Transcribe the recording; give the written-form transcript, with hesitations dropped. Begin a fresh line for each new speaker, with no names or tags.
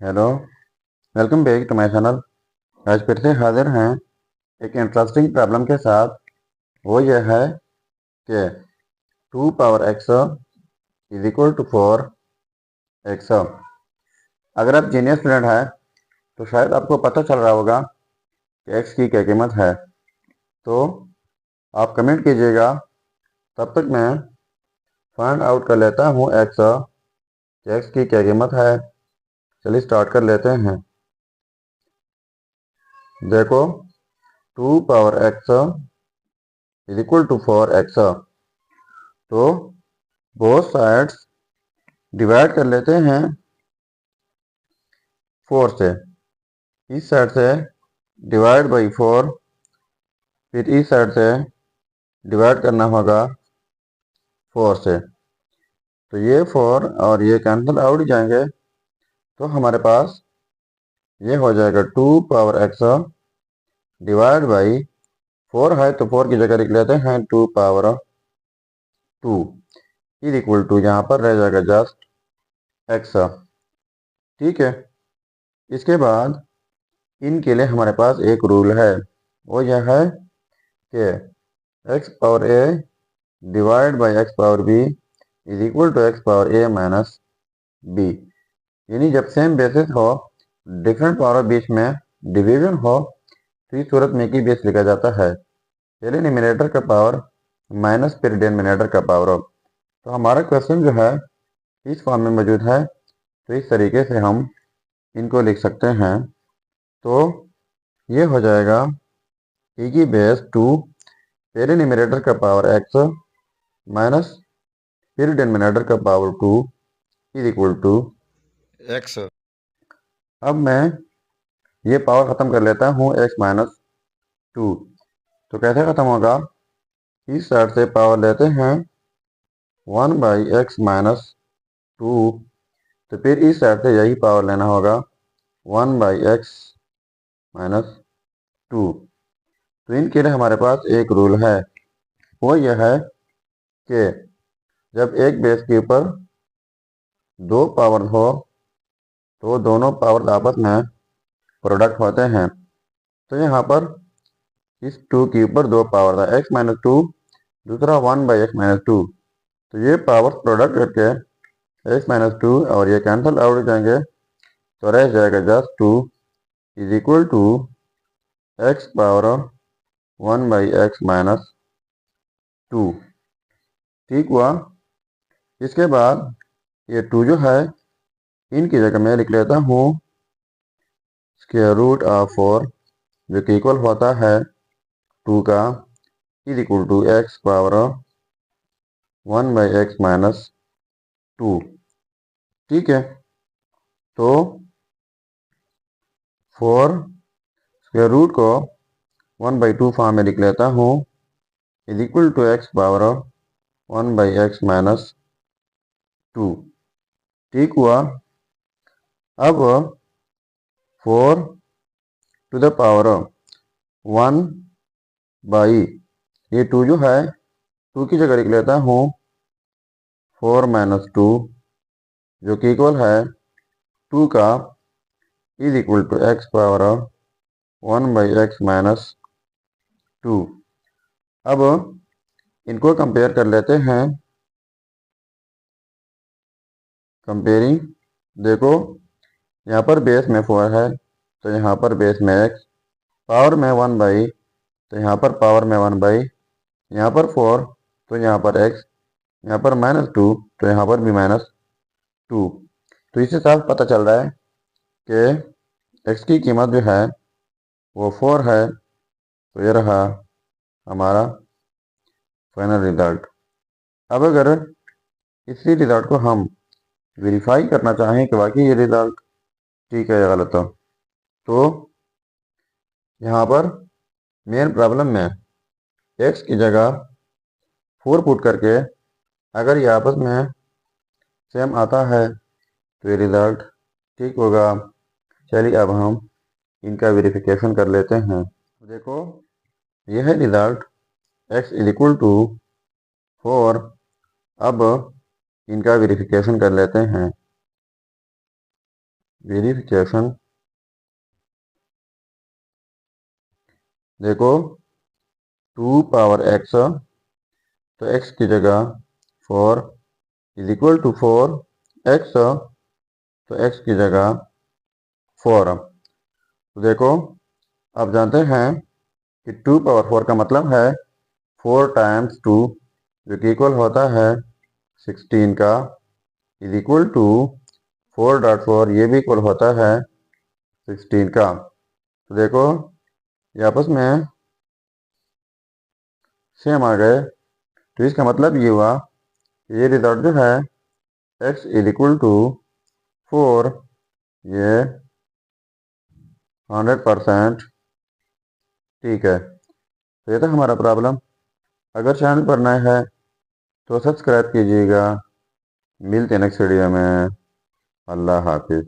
Hello. Welcome back to my channel. आज फिर से हाजिर हैं एक इंटरेस्टिंग प्रॉब्लम के साथ। वो यह है कि 2 power x is equal to 4x। अगर आप जीनियस स्टूडेंट हैं तो शायद आपको पता चल रहा होगा कि x की क्या कीमत है। तो आप कमेंट कीजिएगा, तब तक मैं फाइंड आउट कर लेता हूँ कि x की क्या कीमत है। चलिए स्टार्ट कर लेते हैं। देखो, 2 power x is equal to 4x। तो बोथ साइड्स डिवाइड कर लेते हैं 4 से। इस साइड से डिवाइड बाई 4, फिर इस साइड से डिवाइड करना होगा 4 से। तो ये 4 और ये कैंसिल आउट ही जाएंगे, तो हमारे पास ये हो जाएगा 2 पावर x डिवाइड बाई 4 है तो 4 की जगह लिख लेते हैं 2 पावर 2 इज इक्वल टू, यहाँ पर रह जाएगा जस्ट x। ठीक है। इसके बाद इनके लिए हमारे पास एक रूल है, वो यह है कि x power a divide by x power b is equal to x power a minus b। यानी जब सेम बेसिस हो, डिफरेंट पावर बीच में डिवीजन हो, तो इस सूरत में की बेस लिखा जाता है पहले न्यूमरेटर का पावर माइनस फिर डिनोमिनेटर का पावर हो। तो हमारा क्वेश्चन जो है इस फॉर्म में मौजूद है, तो इस तरीके से हम इनको लिख सकते हैं। तो ये हो जाएगा e की बेस 2 पहले न्यूमरेटर का पावर x माइनस फिर डिनोमिनेटर का power 2 is equal to x। अब मैं ये पावर ख़त्म कर लेता हूँ x माइनस 2। तो कैसे ख़त्म होगा, इस साइड से पावर लेते हैं 1 बाई एक्स माइनस 2, तो फिर इस साइड से यही पावर लेना होगा 1 बाई एक्स माइनस 2। तो इनके लिए हमारे पास एक रूल है, वो यह है कि जब एक बेस के ऊपर दो पावर हो तो दोनों पावर आपस में प्रोडक्ट होते हैं। तो यहाँ पर इस 2 के ऊपर दो पावर था, x माइनस 2, दूसरा 1 बाई एक्स माइनस 2। तो ये पावर प्रोडक्ट करके x माइनस 2 और ये कैंसिल आउट हो जाएंगे, तो रह जाएगा just 2 is equal to x power 1 by x minus 2। ठीक हुआ। इसके बाद ये 2 जो है इनकी जगह मैं लिख लेता हूँ स्क्वायर रूट ऑफ 4, जो कि इक्वल होता है 2 का is equal to x power 1 by x minus 2। ठीक है। तो 4 स्क्वायर रूट को 1 बाई 2 फॉर्म में लिख लेता हूँ is equal to x power 1 by x minus 2। ठीक हुआ। अब 4 टू द पावर 1 बाई ये 2 जो है 2 की जगह लिख लेता हूँ 4 माइनस 2, जो कि इक्वल है 2 का is equal to x power 1 by x minus 2। अब इनको कंपेयर कर लेते हैं। कंपेयरिंग, देखो यहाँ पर बेस में 4 है तो यहाँ पर बेस में x, पावर में 1 बाई तो यहाँ पर पावर में 1 बाई, यहाँ पर 4 तो यहाँ पर x, यहाँ पर माइनस 2 तो यहाँ पर भी माइनस 2। तो इससे साफ पता चल रहा है कि x की कीमत जो है वो 4 है। तो ये रहा हमारा फाइनल रिजल्ट। अब अगर इसी रिजल्ट को हम वेरीफाई करना चाहें कि वाकई ये रिजल्ट ठीक है या गलत हो, तो यहाँ पर मेन प्रॉब्लम में x की जगह 4 पुट करके अगर ये आपस में सेम आता है तो ये रिजल्ट ठीक होगा। चलिए अब हम इनका वेरिफिकेशन कर लेते हैं। देखो, यह है result x is equal to 4। अब इनका वेरिफिकेशन कर लेते हैं। वेरिफिकेशन। देखो 2 पावर x, तो x की जगह 4 इज इक्वल टू 4x, तो x की जगह 4। तो देखो आप जानते हैं कि 2 पावर 4 का मतलब है 4 टाइम्स 2, जो कि इक्वल होता है 16 का, इज इक्वल टू 4.4, ये भी इक्वल होता है 16 का। तो देखो ये आपस में सेम आ गए। तो इसका मतलब ये हुआ कि ये रिजल्ट जो है x इज इक्वल टू 4, ये 100% ठीक है। तो ये था हमारा प्रॉब्लम। अगर चैनल पर नए हैं तो सब्सक्राइब कीजिएगा। मिलते हैं नेक्स्ट वीडियो में। अल्लाह हाफिज़।